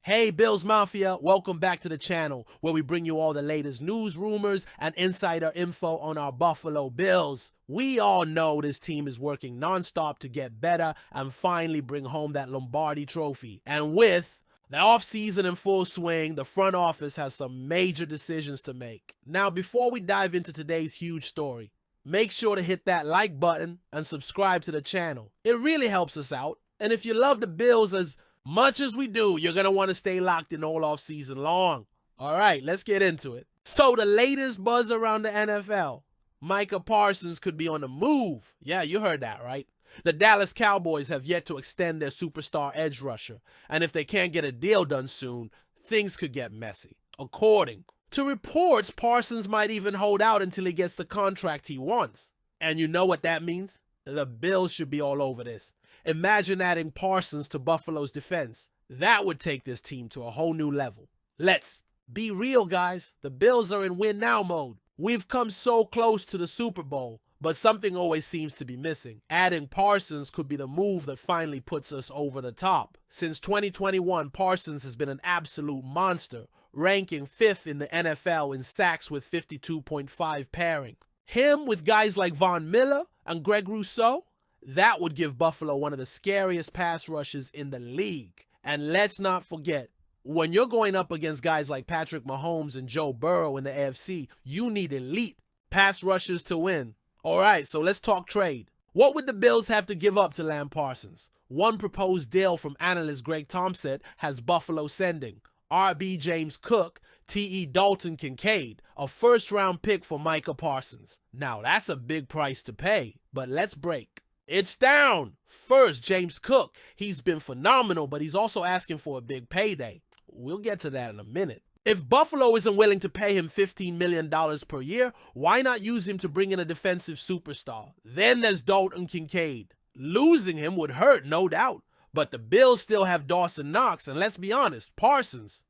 Hey Bills Mafia, welcome back to the channel where we bring you all the latest news, rumors, and insider info on our Buffalo Bills. We all know this team is working nonstop to get better and finally bring home that Lombardi trophy. And with the offseason in full swing, the front office has some major decisions to make. Now, before we dive into today's huge story, make sure to hit that like button and subscribe to the channel. It really helps us out. And if you love the Bills as much as we do, you're going to want to stay locked in all off season long. All right, let's get into it. So the latest buzz around the NFL, Micah Parsons could be on the move. Yeah, you heard that, right? The Dallas Cowboys have yet to extend their superstar edge rusher, and if they can't get a deal done soon, things could get messy. According to reports, Parsons might even hold out until he gets the contract he wants. And you know what that means? The Bills should be all over this. Imagine adding Parsons to Buffalo's defense. That would take this team to a whole new level. Let's be real, guys. The Bills are in win now mode. We've come so close to the Super Bowl, but something always seems to be missing. Adding Parsons could be the move that finally puts us over the top. Since 2021, Parsons has been an absolute monster, ranking 5th in the NFL in sacks with 52.5 pairing. Him with guys like Von Miller and Greg Rousseau, that would give Buffalo one of the scariest pass rushes in the league. And let's not forget, when you're going up against guys like Patrick Mahomes and Joe Burrow in the AFC, you need elite pass rushers to win. All right, so let's talk trade. What would the Bills have to give up to land Parsons? One proposed deal from analyst Greg Thompson has Buffalo sending RB James Cook, T.E. Dalton Kincaid, a first-round pick for Micah Parsons. Now, that's a big price to pay, but let's break. It's down. First, James Cook. He's been phenomenal, but he's also asking for a big payday. We'll get to that in a minute. If Buffalo isn't willing to pay him $15 million per year, why not use him to bring in a defensive superstar? Then there's Dalton Kincaid. Losing him would hurt, no doubt. But the Bills still have Dawson Knox, and let's be honest, Parsons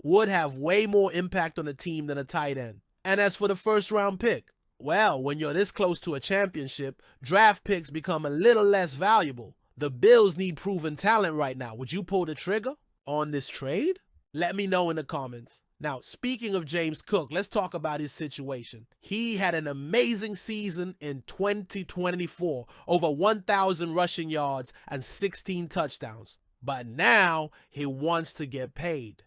would have way more impact on the team than a tight end. And as for the first-round pick, well, when you're this close to a championship, draft picks become a little less valuable. The Bills need proven talent right now. Would you pull the trigger on this trade? Let me know in the comments. Now, speaking of James Cook, let's talk about his situation. He had an amazing season in 2024, over 1,000 rushing yards and 16 touchdowns. But now he wants to get paid.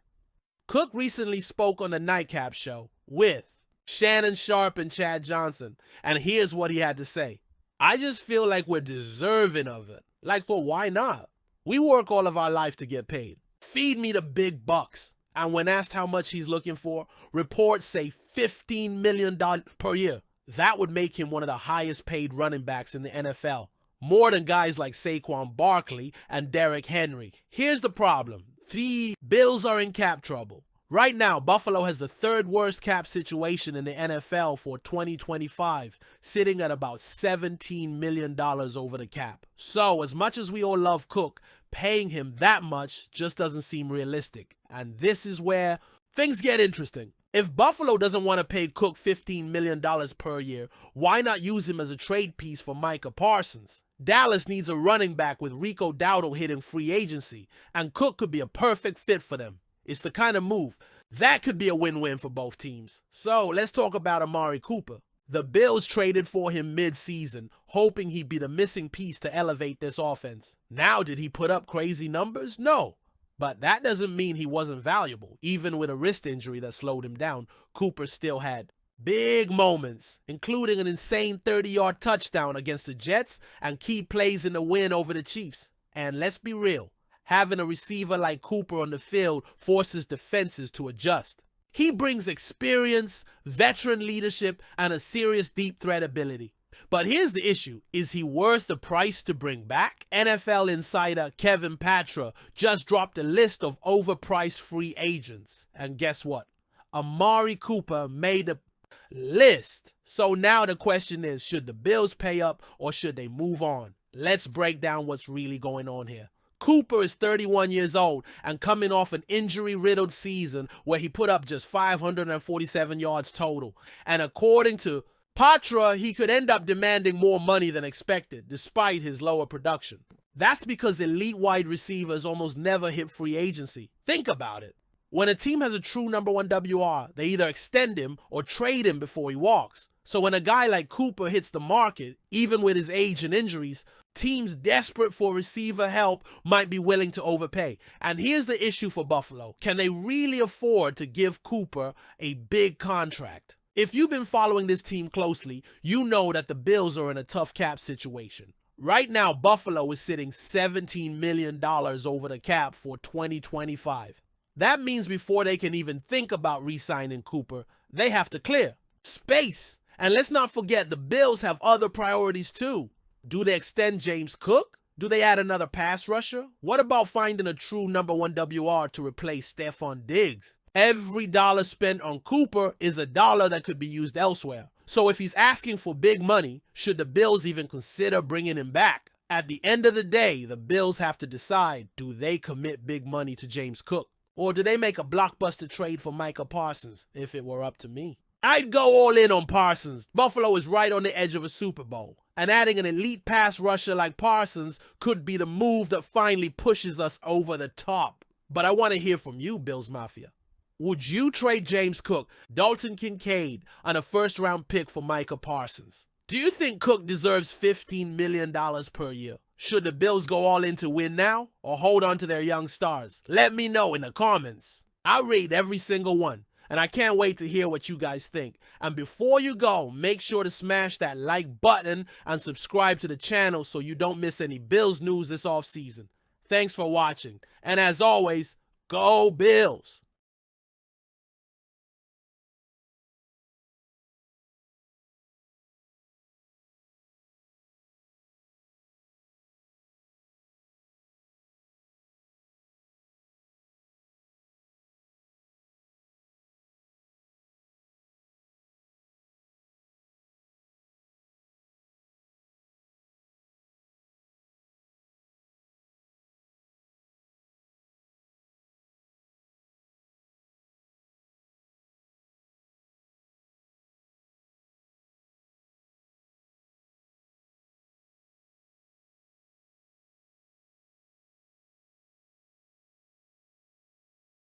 Cook recently spoke on the Nightcap Show with Shannon Sharpe and Chad Johnson, and here's what he had to say. I just feel like we're deserving of it. Like, well, why not? We work all of our life to get paid. Feed me the big bucks. And when asked how much he's looking for, reports say $15 million per year. That would make him one of the highest paid running backs in the NFL. More than guys like Saquon Barkley and Derrick Henry. Here's the problem. The Bills are in cap trouble. Right now, Buffalo has the third worst cap situation in the NFL for 2025, sitting at about $17 million over the cap. So, as much as we all love Cook, paying him that much just doesn't seem realistic. And this is where things get interesting. If Buffalo doesn't want to pay Cook $15 million per year, why not use him as a trade piece for Micah Parsons? Dallas needs a running back with Rico Dowdle hitting free agency, and Cook could be a perfect fit for them. It's the kind of move that could be a win-win for both teams. So let's talk about Amari Cooper. The Bills traded for him mid-season, hoping he'd be the missing piece to elevate this offense. Now, did he put up crazy numbers? No. But that doesn't mean he wasn't valuable. Even with a wrist injury that slowed him down, Cooper still had big moments, including an insane 30-yard touchdown against the Jets and key plays in the win over the Chiefs. And let's be real. Having a receiver like Cooper on the field forces defenses to adjust. He brings experience, veteran leadership, and a serious deep threat ability. But here's the issue. Is he worth the price to bring back? NFL insider Kevin Patra just dropped a list of overpriced free agents. And guess what? Amari Cooper made the list. So now the question is, should the Bills pay up or should they move on? Let's break down what's really going on here. Cooper is 31 years old and coming off an injury-riddled season where he put up just 547 yards total. And according to Patra, he could end up demanding more money than expected, despite his lower production. That's because elite wide receivers almost never hit free agency. Think about it. When a team has a true number one WR, they either extend him or trade him before he walks. So when a guy like Cooper hits the market, even with his age and injuries, teams desperate for receiver help might be willing to overpay. And here's the issue for Buffalo. Can they really afford to give Cooper a big contract? If you've been following this team closely, you know that the Bills are in a tough cap situation. Right now, Buffalo is sitting $17 million over the cap for 2025. That means before they can even think about re-signing Cooper, they have to clear space. And let's not forget, the Bills have other priorities too. Do they extend James Cook? Do they add another pass rusher? What about finding a true number one WR to replace Stefon Diggs? Every dollar spent on Cooper is a dollar that could be used elsewhere. So if he's asking for big money, should the Bills even consider bringing him back? At the end of the day, the Bills have to decide, do they commit big money to James Cook? Or do they make a blockbuster trade for Micah Parsons, if it were up to me? I'd go all in on Parsons. Buffalo is right on the edge of a Super Bowl. And adding an elite pass rusher like Parsons could be the move that finally pushes us over the top. But I want to hear from you, Bills Mafia. Would you trade James Cook, Dalton Kincaid, and a first-round pick for Micah Parsons? Do you think Cook deserves $15 million per year? Should the Bills go all in to win now or hold on to their young stars? Let me know in the comments. I read every single one, and I can't wait to hear what you guys think. And before you go, make sure to smash that like button and subscribe to the channel so you don't miss any Bills news this offseason. Thanks for watching, and as always, go Bills!